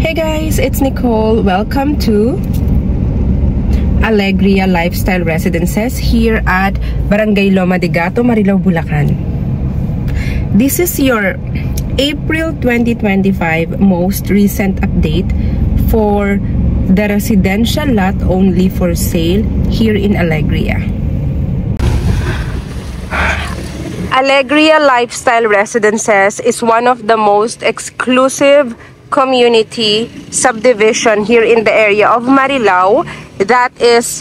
Hey guys, it's Nicole. Welcome to Alegria Lifestyle Residences here at Barangay Loma de Gato, Marilao, Bulacan. This is your April 2025 most recent update for the residential lot only for sale here in Alegria. Alegria Lifestyle Residences is one of the most exclusive community subdivision here in the area of Marilao that is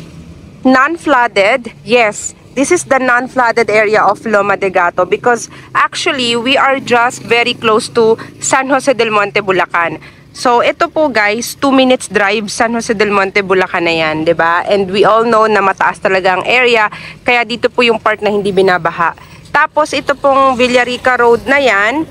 non-flooded. Yes, this is the non-flooded area of Loma de Gato because actually we are just very close to San Jose del Monte, Bulacan. So ito po guys, 2 minutes drive San Jose del Monte, Bulacan na yan, 'di ba? And we all know na mataas talaga ang area, kaya dito po yung part na hindi binabaha. Tapos ito pong Villarica Road na yan,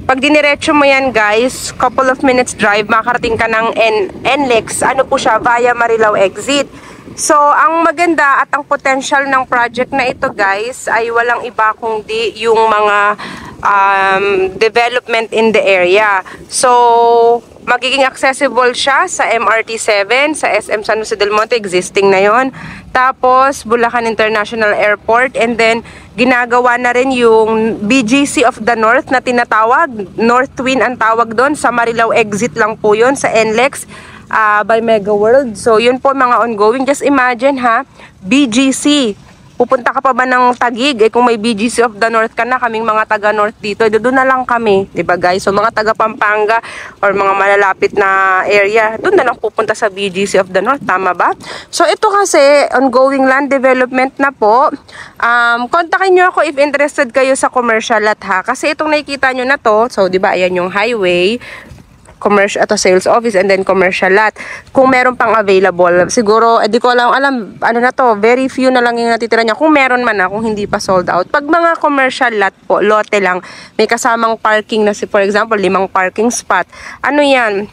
pag diniretso mo yan guys, couple of minutes drive, makakarating ka ng NLEX. Ano po siya? Via Marilao exit. So, ang maganda at ang potential ng project na ito guys, ay walang iba kundi yung mga development in the area. So, magiging accessible siya sa MRT7, sa SM San Jose del Monte, existing na yon. Tapos, Bulacan International Airport, and then, ginagawa na rin yung BGC of the North na tinatawag. North Twin ang tawag doon. Sa Marilao exit lang po yun, sa NLEX by Mega World. So, yun po mga ongoing. Just imagine ha, BGC. Pupunta ka pa ba ng Taguig? Eh, kung may BGC of the North ka na, kaming mga taga-North dito, doon na lang kami. Diba guys? So, mga taga-Pampanga or mga malalapit na area, doon na lang pupunta sa BGC of the North. Tama ba? So, ito kasi, ongoing land development na po. Kontakin nyo ako if interested kayo sa commercial lot ha. Kasi itong nakikita nyo na to, so, diba, ayan yung highway, commercial at sales office, and then commercial lot. Kung meron pang available, siguro di ko alam ano na to, very few na lang yung natitira niya, kung meron man na, kung hindi pa sold out. Pag mga commercial lot po, lote lang, may kasamang parking na, for example 5 parking spot, ano yan,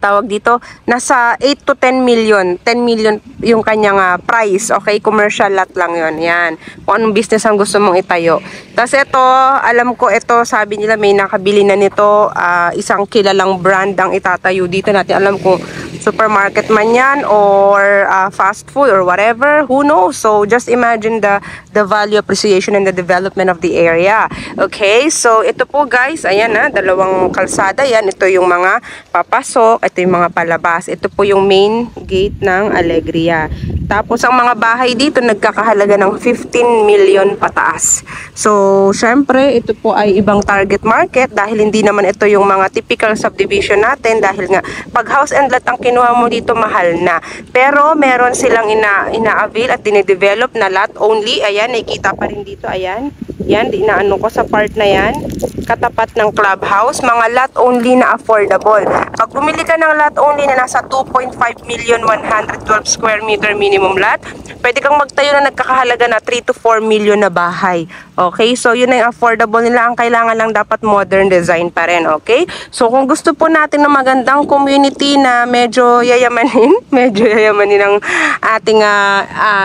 tawag dito, nasa 8 to 10 million. 10 million yung kanyang price. Okay, commercial lot lang yon. Yan. Kung anong business ang gusto mong itayo. Tapos ito, alam ko ito, sabi nila may nakabili na nito, isang kilalang brand ang itatayo dito natin. Alam ko, supermarket man yan or fast food or whatever, who knows. So just imagine the value appreciation and the development of the area. Okay, so ito po guys, ayan na, dalawang kalsada yan. Ito yung mga papasok, ito yung mga palabas. Ito po yung main gate ng Alegria. Tapos ang mga bahay dito nagkakahalaga ng 15 million pataas. So syempre ito po ay ibang target market dahil hindi naman ito yung mga typical subdivision natin, dahil nga pag house and lot ang kinuha mo dito mahal na. Pero meron silang ina-avail at dine-develop na lot only. Ayan, nakikita pa rin dito. Ayan. Yan, inaano ko sa part na yan. Katapat ng clubhouse. Mga lot only na affordable. Pag bumili ka ng lot only na nasa 2.5 million 112 square meter minimum lot, pwede kang magtayo na nagkakahalaga na 3 to 4 million na bahay. Okay? So, yun ay affordable nila. Ang kailangan lang dapat modern design pa rin. Okay? So, kung gusto po natin ng magandang community na medyo yayamanin ang ating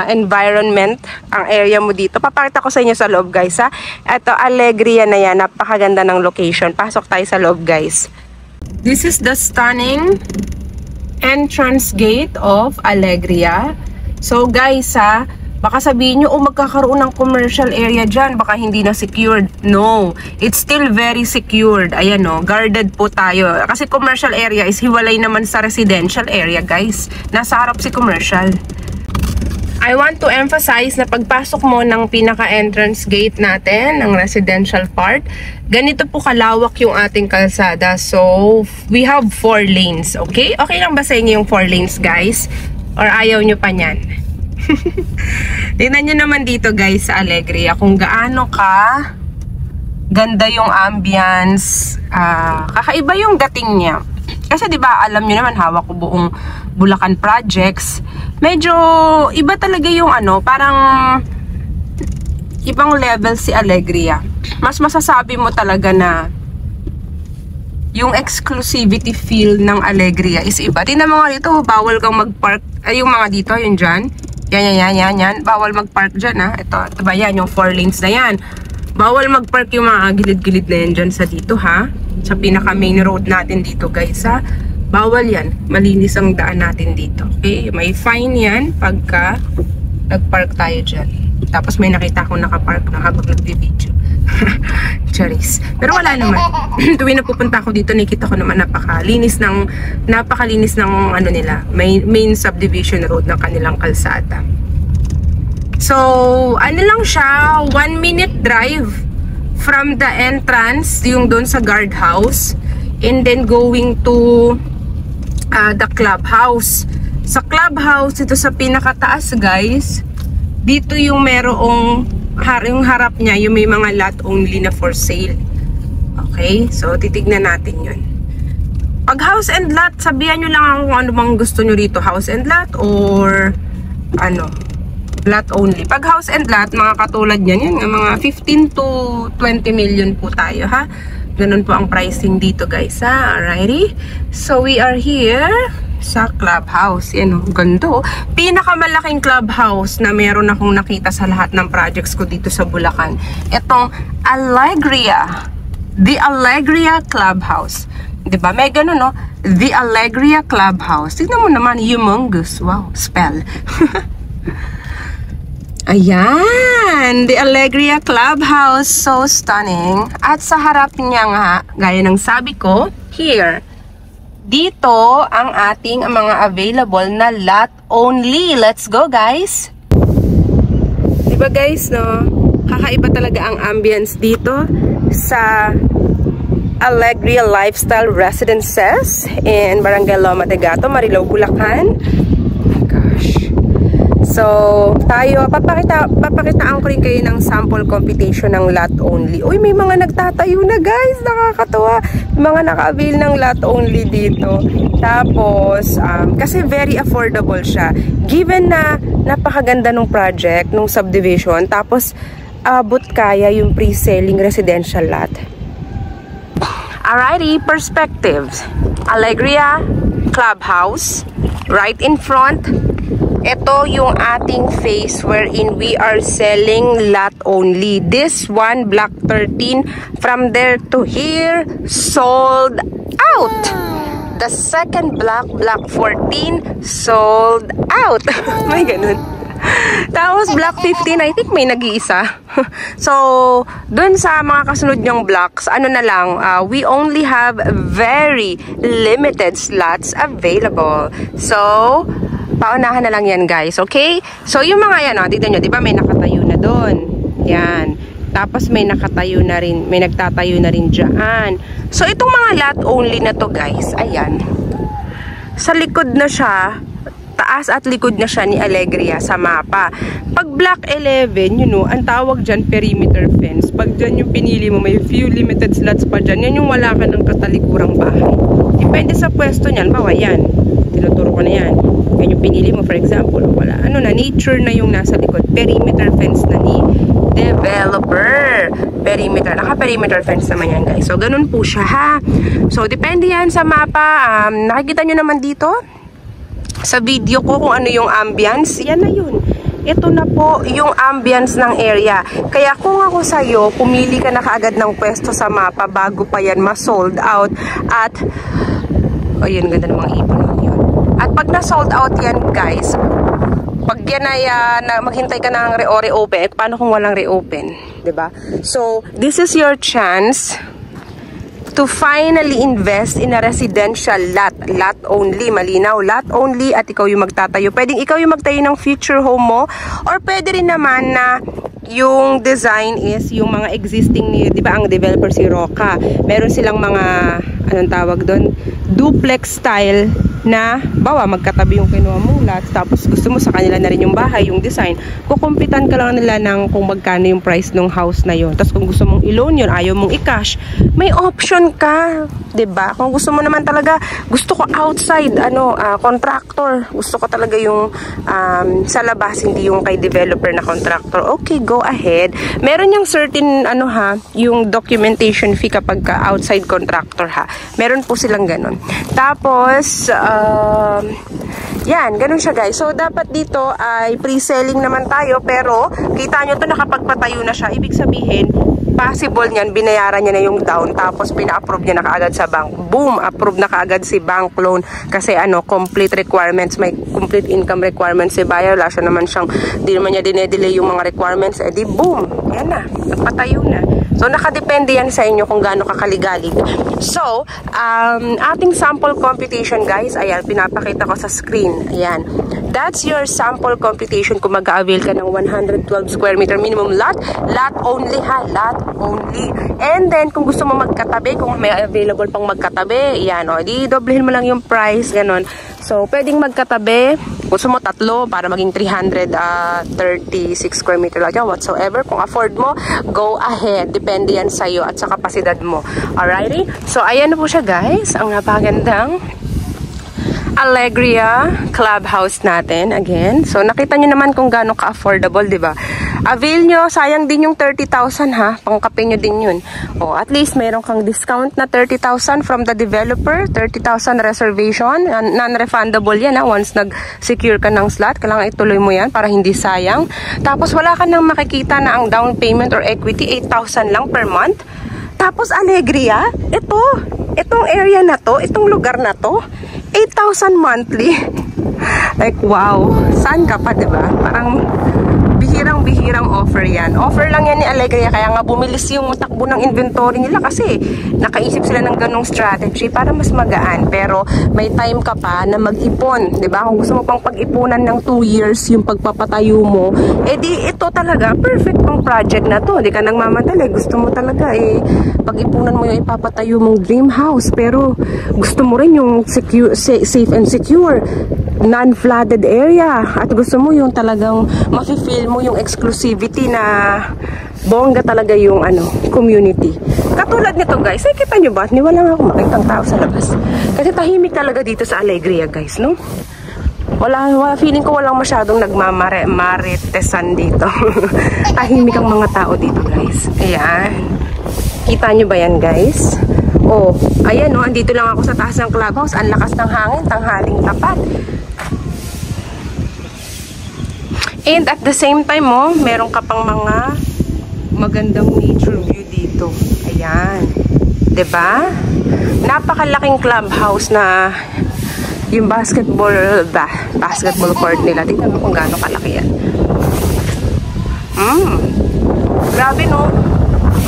environment, ang area mo dito, papakita ko sa inyo sa loob guys ha. Ito, Alegria na yan. Napakaganda ng location. Pasok tayo sa loob guys. This is the stunning entrance gate of Alegria. So guys ha, baka sabihin nyo, magkakaroon ng commercial area dyan, baka hindi na secured. No, it's still very secured. Ayan o, guarded po tayo. Kasi commercial area is hiwalay naman sa residential area guys. Nasa harap si commercial. I want to emphasize na pagpasok mo ng pinaka-entrance gate natin, ng residential part, ganito po kalawak yung ating kalsada. So, we have 4 lanes, okay? Okay lang ba sa inyo yung 4 lanes, guys? Or ayaw nyo pa nyan? Tingnan nyo naman dito, guys, sa Alegria, kung gaano ka ganda yung ambience. Kakaiba yung dating niya. Kasi 'di ba, alam niyo naman, hawak ko buong Bulacan projects. Medyo iba talaga yung parang ibang level si Alegria. Mas masasabi mo talaga na yung exclusivity feel ng Alegria is iba. Tingnan mo nga dito, bawal kang mag-park. Yung mga dito, yun dyan. Yan. Bawal mag-park dyan ha. Ito ba yan, yung 4 lanes na yan. Bawal mag-park yung mga gilid-gilid na yan dyan sa dito, ha? Sa pinaka main road natin dito, guys, ha? Bawal yan. Malinis ang daan natin dito. Okay? May fine yan pagka nag-park tayo dyan. Tapos may nakita akong nakapark na habang nag-video. Charis. Pero wala naman. Tuwing napupunta ako dito, nakita ko naman napakalinis ng ano nila, main subdivision road ng kanilang kalsada. So, ano lang siya, 1-minute drive from the entrance, yung doon sa guardhouse, and then going to the clubhouse. Sa clubhouse, ito sa pinakataas, guys, dito yung merong yung harap niya, yung may mga lot only na for sale. Okay? So, titignan natin yun. Pag house and lot, sabihan nyo lang ako kung ano bang gusto nyo rito. House and lot or ano, lot only. Pag house and lot, mga katulad yan, yan mga 15 to 20 million po tayo, ha? Ganun po ang pricing dito, guys, ha? Alrighty? So, we are here sa clubhouse. Yan, ganda. Pinakamalaking clubhouse na meron akong nakita sa lahat ng projects ko dito sa Bulacan. Itong Alegria. The Alegria Clubhouse. Diba? May ganun, no? The Alegria Clubhouse. Tignan mo naman, humongous. Wow, spell. Ayan! The Alegria Clubhouse. So stunning. At sa harap niya nga, gaya ng sabi ko, here, dito ang ating mga available na lot only. Let's go, guys! Diba, guys, no? Kakaiba talaga ang ambience dito sa Alegria Lifestyle Residences in Barangay Loma de Gato, Marilao, Bulacan. Gosh. So, tayo, papakitaan ko rin kayo ng sample computation ng lot only. Uy, may mga nagtatayo na, guys. Nakakatawa. May mga naka-avail ng lot only dito. Tapos, kasi very affordable siya. Given na napakaganda ng project, ng subdivision, tapos, abot kaya yung pre-selling residential lot. Alrighty, perspectives. Alegria Clubhouse, right in front. Ito yung ating phase wherein we are selling lot only. This one, block 13, from there to here, sold out. The second block, block 14, sold out. May ganun. Tapos block 15, I think may nag-iisa. So, dun sa mga kasunod niyang blocks, ano na lang, we only have very limited slots available. So, paunahan na lang yan, guys, okay? So, yung mga yan, dito nyo, di ba may nakatayo na doon? Yan. Tapos may nakatayo na rin, may nagtatayo na rin dyan. So, itong mga lot only na to, guys, ayan. Sa likod na siya, taas at likod na siya ni Alegria sa mapa. Pag block 11, you know, ang tawag dyan perimeter fence. Pag dyan yung pinili mo, may few limited slots pa dyan, yan yung wala ka ng katalikurang bahay. Depende sa pwesto niyan, bawa yan. Tinuturo ko na yan. Yan yung pinili mo, for example, wala. Ano na, nature na yung nasa likod. Perimeter fence na ni developer. Perimeter. Naka-perimeter fence naman yan, guys. So, ganun po siya, ha? So, depende yan sa mapa. Nakikita nyo naman dito sa video ko kung ano yung ambience. Yan na yun. Ito na po yung ambience ng area. Kaya kung ako sa'yo, pumili ka na kaagad ng pwesto sa mapa bago pa yan ma-sold out. At, oh yun, ganda ng mga ipon yun. At pag na-sold out yan, guys, pag yan ay maghintay ka ng reopen, paano kung walang reopen? Diba? So, this is your chance to finally invest in a residential lot. Lot only, malinaw. Lot only at ikaw yung magtatayo. Pwedeng ikaw yung magtayo ng future home mo or pwede rin naman na yung design is yung mga existing ni, di ba ang developer si Roca. Meron silang mga, anong tawag doon? Duplex style na, bawa magkatabi yung kinuha mong lots, tapos gusto mo sa kanila na rin yung bahay, yung design. Kukumpitan ka lang nila ng kung magkano yung price ng house na yun. Tapos kung gusto mong i-loan yun, ayaw mong i-cash, may option ka. Diba? Kung gusto mo naman talaga, gusto ko outside, contractor. Gusto ko talaga yung sa labas, hindi yung kay developer na contractor. Okay, go ahead. Meron yung certain, yung documentation fee kapag ka outside contractor, ha. Meron po silang ganun. Tapos, yan, ganun siya, guys. So, dapat dito ay pre-selling naman tayo, pero kita nyo to nakapagpatayo na siya. Ibig sabihin, possible niyan, binayaran niya na yung down, tapos pina-approve niya na kaagad sa bank. Boom! Approve na kaagad si bank loan. Kasi complete requirements, may complete income requirements si buyer. Wala siya naman siyang, di naman niya dinedelay yung mga requirements. Di boom! Yan na, nagpatayo na. So, nakadepende yan sa inyo kung gaano kakaligalig. So, ating sample computation, guys, ayan, pinapakita ko sa screen. Ayan. That's your sample computation kung mag-avail ka ng 112 square meter minimum lot. Lot only, ha? Lot only. And then, kung gusto mo magkatabi, kung may available pang magkatabi, ayan, di doblehin mo lang yung price, ganon. So, pwedeng magkatabi. Gusto mo tatlo para maging 336 square meter lang yan, whatsoever. Kung afford mo, go ahead. Depende yan sa'yo at sa kapasidad mo. Alrighty? So, ayan na po siya, guys. Ang napakagandang Alegria Clubhouse natin. Again. So, nakita nyo naman kung gaano ka-affordable, diba? Avail nyo. Sayang din yung 30,000, ha? Pangkape nyo din yun. O, at least meron kang discount na 30,000 from the developer. 30,000 reservation. Non-refundable yan, ha? Once nag-secure ka ng slot, kailangan ituloy mo yan para hindi sayang. Tapos, wala ka nang makikita na ang down payment or equity, 8,000 lang per month. Tapos, Alegria, itong area na to, itong lugar na to, 8,000 monthly. Like, wow. Saan ka pa, diba? Parang bihirang offer yan. Offer lang yan ni Alegria. Kaya nga bumilis yung takbo ng inventory nila kasi nakaisip sila ng ganong strategy para mas magaan. Pero may time ka pa na mag-ipon. Diba? Kung gusto mo pang pag-ipunan ng 2 years yung pagpapatayo mo, di ito talaga perfect pang project na to. Di ka nang mamadali. Gusto mo talaga pag-ipunan mo yung ipapatayo mong dream house. Pero gusto mo rin yung safe and secure, non-flooded area. At gusto mo yung talagang mafe-feel mo yung exclusivity na bongga talaga yung community. Katulad nito, guys. Kita nyo ba? Wala nga akong makitang tao sa labas. Kasi tahimik talaga dito sa Alegria, guys, no? Feeling ko walang masyadong nagmamaritesan dito. Tahimik ang mga tao dito, guys. Ayan. Kita nyo ba yan, guys? Ayan, andito lang ako sa taas ng clubhouse. Ang lakas ng hangin, tanghaling tapat. And at the same time, meron ka pang mga magandang nature view dito. Ayan. 'Di ba? Napakalaking clubhouse na yung basketball court nila. Tingnan mo kung gaano kalaki yan. Grabe, no?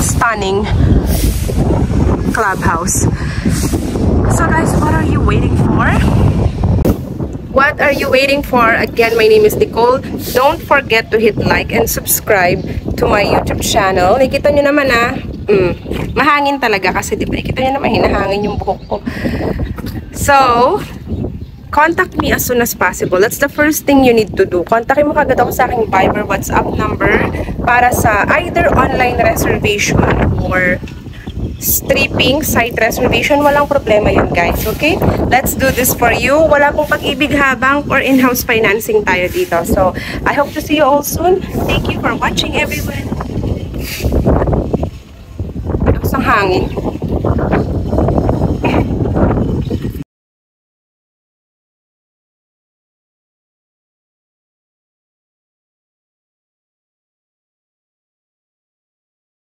Stunning clubhouse. So guys, what are you waiting for? What are you waiting for? Again, my name is Nicole. Don't forget to hit like and subscribe to my YouTube channel. Nakita nyo naman mahangin talaga kasi diba, nakita nyo naman hinahangin yung buhok ko. So, contact me as soon as possible. That's the first thing you need to do. Kontakin mo kagad ako sa aking Viber WhatsApp number para sa either online reservation or stripping, site reservation. Walang problema yun, guys. Okay? Let's do this for you. Wala pong pag-ibig habang or in-house financing tayo dito. So, I hope to see you all soon. Thank you for watching, everyone. Lakas ng hangin.